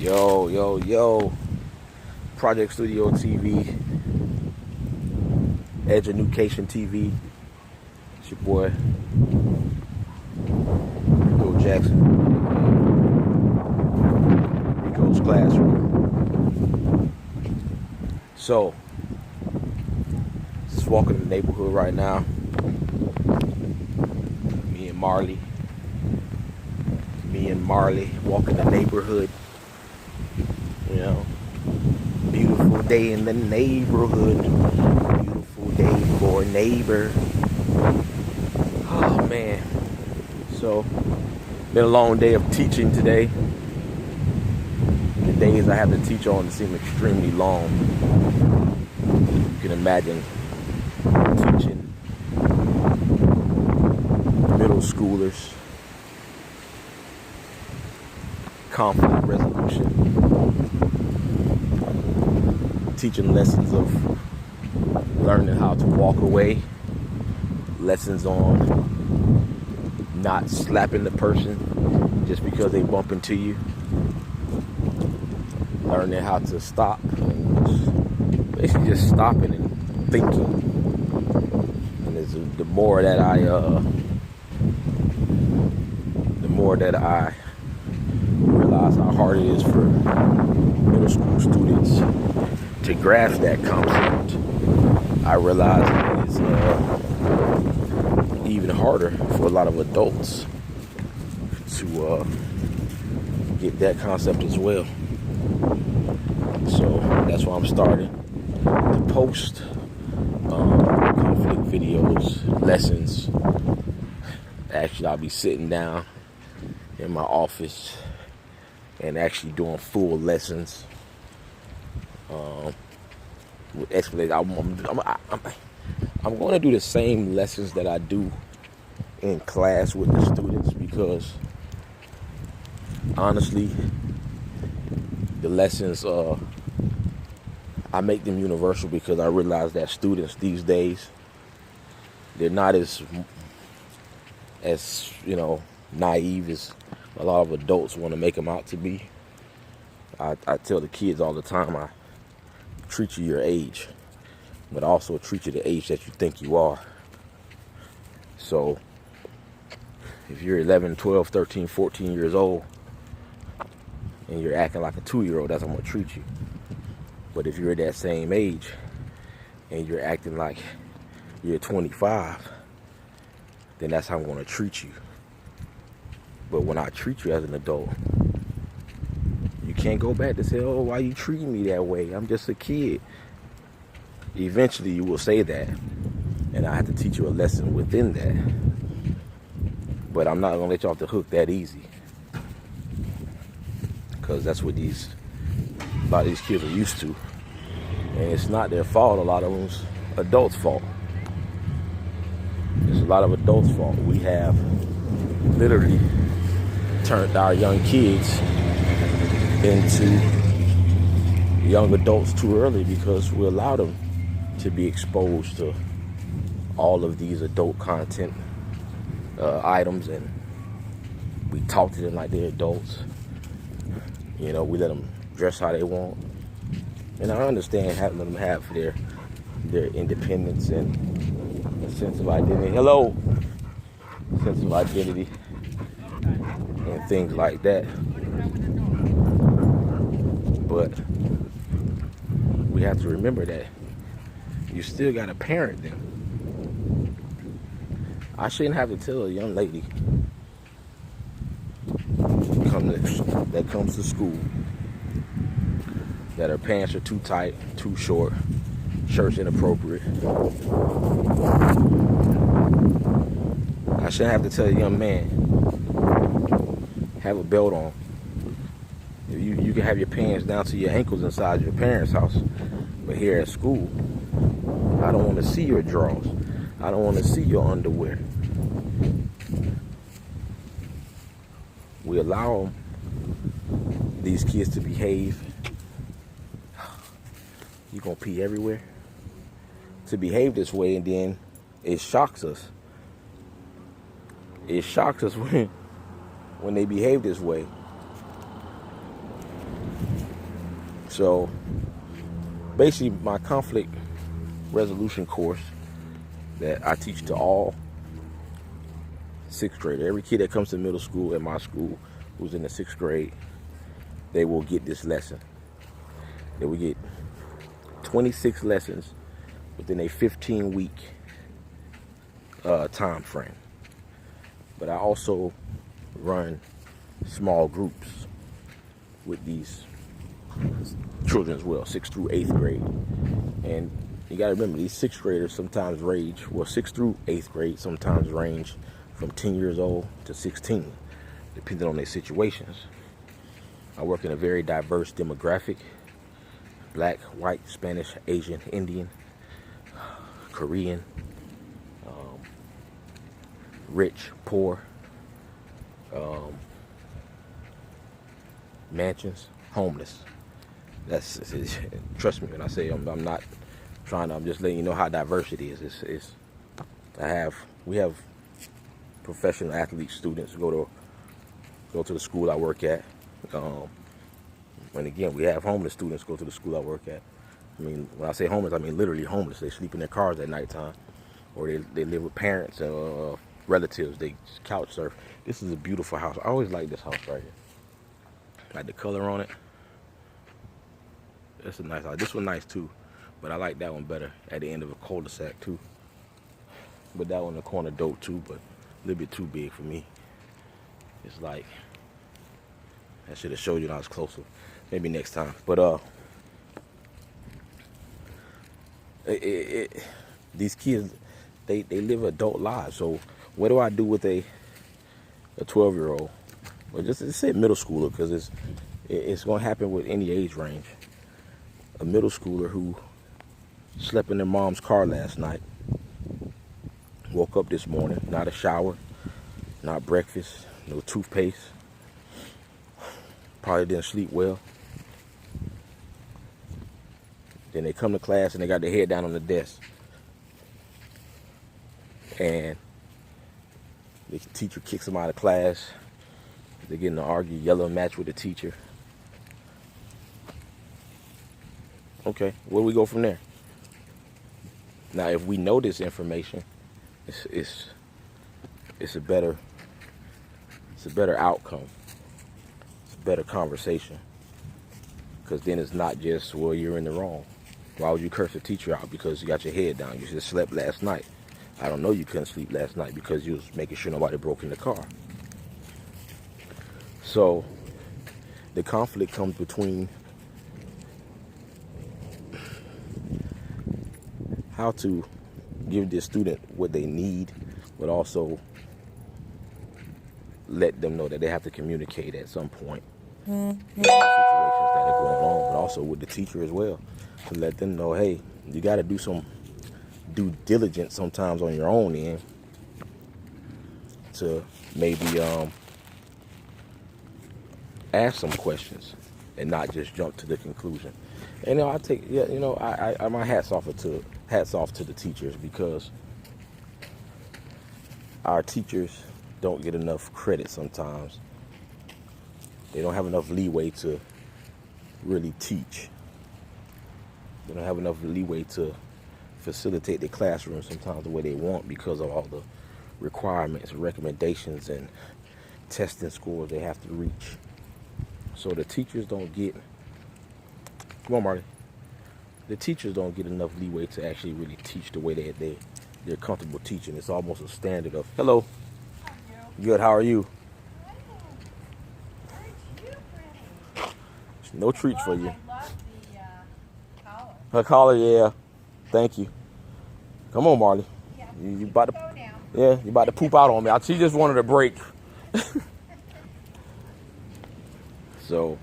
Yo, yo, yo. Project Studio TV. Education TV. It's your boy, Rico Jackson. Rico's Classroom. So, just walking in the neighborhood right now. Me and Marley walking the neighborhood. You know, beautiful day in the neighborhood. Beautiful day for a neighbor. Oh man. So, been a long day of teaching today. The days I have to teach on seem extremely long. You can imagine teaching middle schoolers conflict resolution, teaching lessons of learning how to walk away, lessons on not slapping the person just because they bump into you, learning how to stop, and basically just stopping and thinking. And the more that I realize how hard it is for middle school students to grasp that concept, I realize it's even harder for a lot of adults to get that concept as well. So that's why I'm starting to post conflict videos, lessons. Actually, I'll be sitting down in my office and actually doing full lessons with explanation. I'm going to do the same lessons that I do in class with the students, because honestly, the lessons I make them universal, because I realize that students these days, they're not as naive as a lot of adults want to make them out to be. I tell the kids all the time, I treat you your age, but I also treat you the age that you think you are. So if you're 11, 12, 13, 14 years old and you're acting like a 2-year-old, that's how I'm going to treat you. But if you're that same age and you're acting like you're 25, then that's how I'm going to treat you. But when I treat you as an adult, you can't go back to say, oh, why you treating me that way? I'm just a kid. Eventually you will say that, and I have to teach you a lesson within that. But I'm not going to let you off the hook that easy, because that's what a lot of these kids are used to. And it's not their fault. A lot of them's adults' fault. It's a lot of adults' fault. We have literally turned our young kids into young adults too early, because we allow them to be exposed to all of these adult content items, and we talk to them like they're adults. You know, we let them dress how they want, and I understand having them have their independence and a sense of identity. Sense of identity and things like that. But we have to remember that you still got to parent them. I shouldn't have to tell a young lady that comes to school that her pants are too tight, too short, shirt's inappropriate. I shouldn't have to tell a young man, have a belt on. You can have your pants down to your ankles inside your parents' house, but here at school, I don't want to see your drawers. I don't want to see your underwear. We allow these kids to behave. You're going to pee everywhere? To behave this way, and then it shocks us. It shocks us when they behave this way. So basically my conflict resolution course that I teach to all sixth graders, every kid that comes to middle school at my school who's in the sixth grade, they will get this lesson. They will get 26 lessons within a 15-week time frame. But I also run small groups with these children as well, 6th through 8th grade. And you got to remember, these 6th graders sometimes range, well, 6th through 8th grade sometimes range from 10 years old to 16, depending on their situations. I work in a very diverse demographic: black, white, Spanish, Asian, Indian, Korean, rich, poor, mansions, homeless. That's, trust me when I say I'm not trying to, I'm just letting you know how diverse it is. We have professional athlete students go to the school I work at. And again, we have homeless students go to the school I work at. I mean, when I say homeless, I mean literally homeless. They sleep in their cars at nighttime, or they live with parents and relatives. They couch surf. This is a beautiful house. I always like this house right here. Like the color on it. That's a nice house. This one nice too, but I like that one better at the end of a cul-de-sac too. But that one in the corner dope too, but a little bit too big for me. It's like, I should have showed you when I was closer. Maybe next time. But these kids, they live adult lives. So what do I do with a 12-year-old? Well, just say middle schooler, because it's going to happen with any age range. A middle schooler who slept in their mom's car last night, woke up this morning, not a shower, not breakfast, no toothpaste, probably didn't sleep well. Then they come to class and they got their head down on the desk. And the teacher kicks them out of class. They're getting to argue, yellow match with the teacher. Okay, where do we go from there? Now, if we know this information, it's a better outcome. It's a better conversation. Because then it's not just, well, you're in the wrong. Why would you curse the teacher out because you got your head down? You just slept last night. I don't know you couldn't sleep last night because you was making sure nobody broke in the car. So the conflict comes between how to give the student what they need, but also let them know that they have to communicate at some point. Situations that are going on, but also with the teacher as well, to let them know, hey, you got to do some due diligence sometimes on your own end to maybe ask some questions and not just jump to the conclusion. And I my hats off to the teachers, because our teachers don't get enough credit sometimes. They don't have enough leeway to really teach. They don't have enough leeway to facilitate their classroom sometimes the way they want, because of all the requirements, recommendations, and testing scores they have to reach. So the teachers don't get, come on, Marty. The teachers don't get enough leeway to actually really teach the way they're comfortable teaching. It's almost a standard of, hello. Good, how are you? No treats for you. I love the collar. Her collar, yeah. Thank you. Come on, Marley. Yeah, You about to, go down. yeah, you about to poop out on me. She just wanted a break. So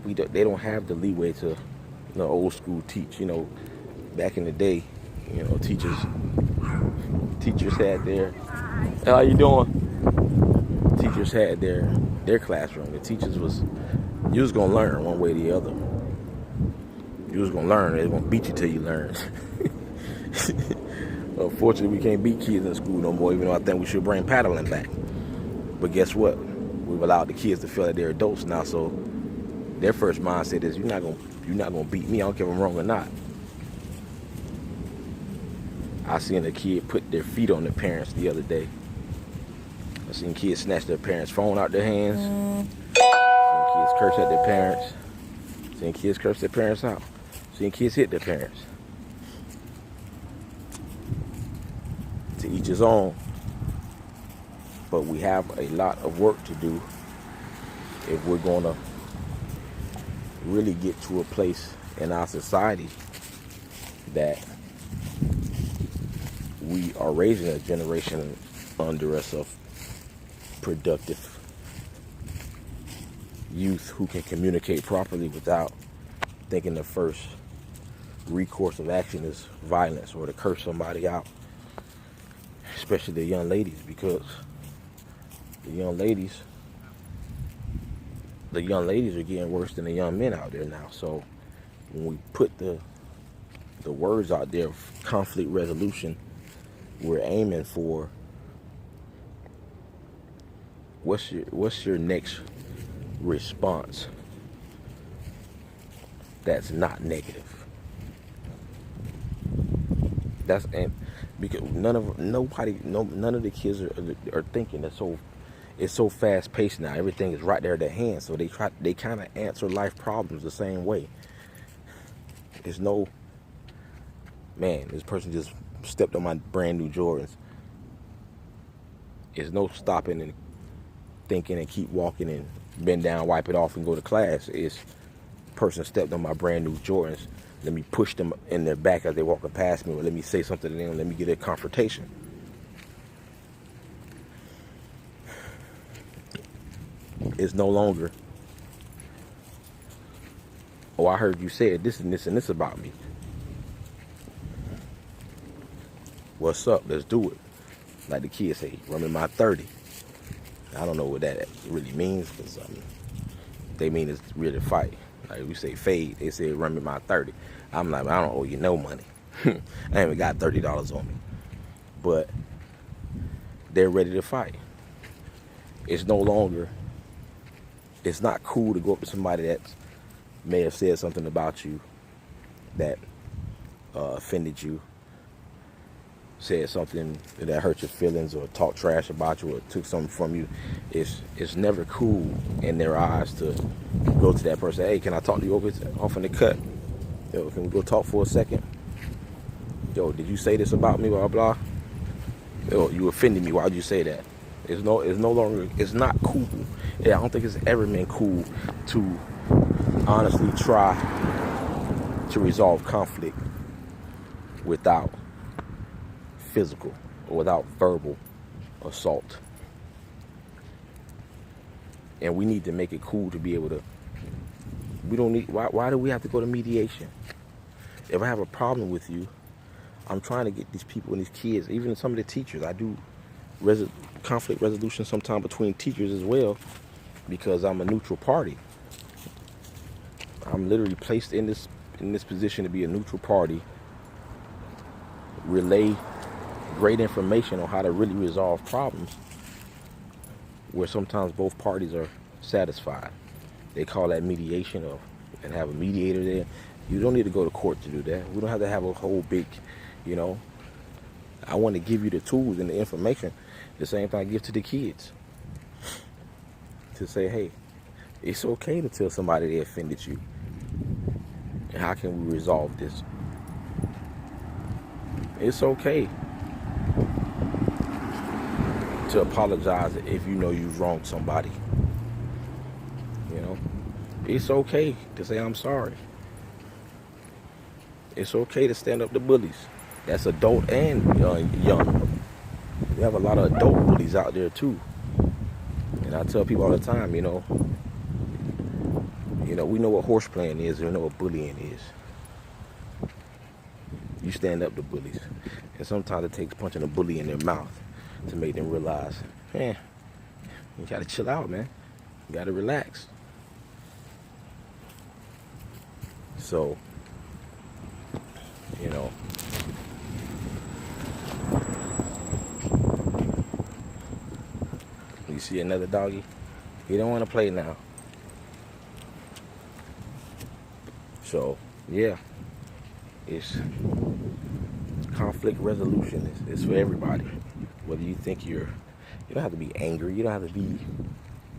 they don't have the leeway to, old school teach. Back in the day, teachers had their, how you doing? Teachers had their classroom. The teachers you was gonna learn one way or the other. You was gonna learn. They was gonna beat you till you learn. Unfortunately, we can't beat kids in school no more, even though I think we should bring paddling back. But guess what? We've allowed the kids to feel that they're adults now, so their first mindset is you're not gonna beat me. I don't care if I'm wrong or not. I seen a kid put their feet on their parents the other day. I seen kids snatch their parents' phone out their hands. Seen kids curse at their parents. Seen kids curse their parents out. Seen kids hit their parents. To each his own. But we have a lot of work to do if we're gonna really get to a place in our society that we are raising a generation under us of productive youth who can communicate properly without thinking the first recourse of action is violence or to curse somebody out, especially the young ladies, because the young ladies are getting worse than the young men out there now. So when we put the words out there of conflict resolution, we're aiming for what's your next response that's not negative. That's, and because none of the kids are thinking. That it's so fast paced now. Everything is right there at their hands. So they kind of answer life problems the same way. There's no, man, this person just stepped on my brand new Jordans. There's no stopping and thinking and keep walking and bend down, wipe it off and go to class. It's person stepped on my brand new Jordans. Let me push them in their back as they're walking past me, or let me say something to them. Let me get a confrontation. It's no longer, oh, I heard you say this and this and this about me. What's up? Let's do it. Like the kids say, run me my 30. I don't know what that really means, because they mean it's really fight. Like we say fade, they say run me my 30. I'm like, I don't owe you no money. I ain't even got $30 on me. But they're ready to fight. It's no longer, it's not cool to go up to somebody that may have said something about you that offended you, said something that hurt your feelings, or talked trash about you, or took something from you. It's never cool in their eyes to go to that person. Hey, can I talk to you off in the cut? Yo, can we go talk for a second? Yo, did you say this about me? Blah blah. Yo, you offended me. Why'd you say that? It's no longer. It's not cool. Yeah, I don't think it's ever been cool to honestly try to resolve conflict without physical or without verbal assault. And we need to make it cool to be able to, we don't need, why do we have to go to mediation? If I have a problem with you, I'm trying to get these people and these kids, even some of the teachers, I do conflict resolution sometimes between teachers as well, because I'm a neutral party. I'm literally placed in this position to be a neutral party, relay great information on how to really resolve problems where sometimes both parties are satisfied. They call that mediation, and have a mediator there. You don't need to go to court to do that. We don't have to have a whole big, I want to give you the tools and the information, the same thing I give to the kids, to say, hey, it's okay to tell somebody they offended you. And how can we resolve this? It's okay to apologize if you know you've wronged somebody. It's okay to say I'm sorry. It's okay to stand up to bullies. That's adult and young. We have a lot of adult bullies out there too. And I tell people all the time, we know what horse playing is, we know what bullying is. You stand up to bullies. And sometimes it takes punching a bully in their mouth to make them realize, man, you gotta chill out, man. You gotta relax. So, you see another doggy, he don't want to play now. So, yeah, it's conflict resolution is for everybody. Whether you think you don't have to be angry. You don't have to be.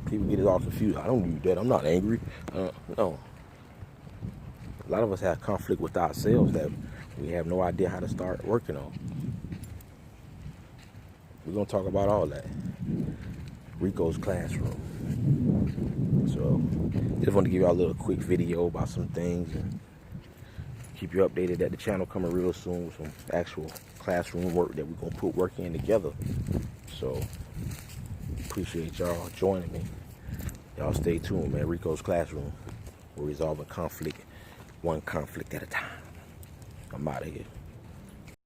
People get it all confused. I don't do that. I'm not angry. No. A lot of us have conflict with ourselves that we have no idea how to start working on. We're gonna talk about all that. Rico's classroom. So, just want to give y'all a little quick video about some things and keep you updated that the channel coming real soon with some actual classroom work that we're gonna put work in together. So, appreciate y'all joining me. Y'all stay tuned, man. Rico's classroom. We're resolving conflict, one conflict at a time. I'm out of here.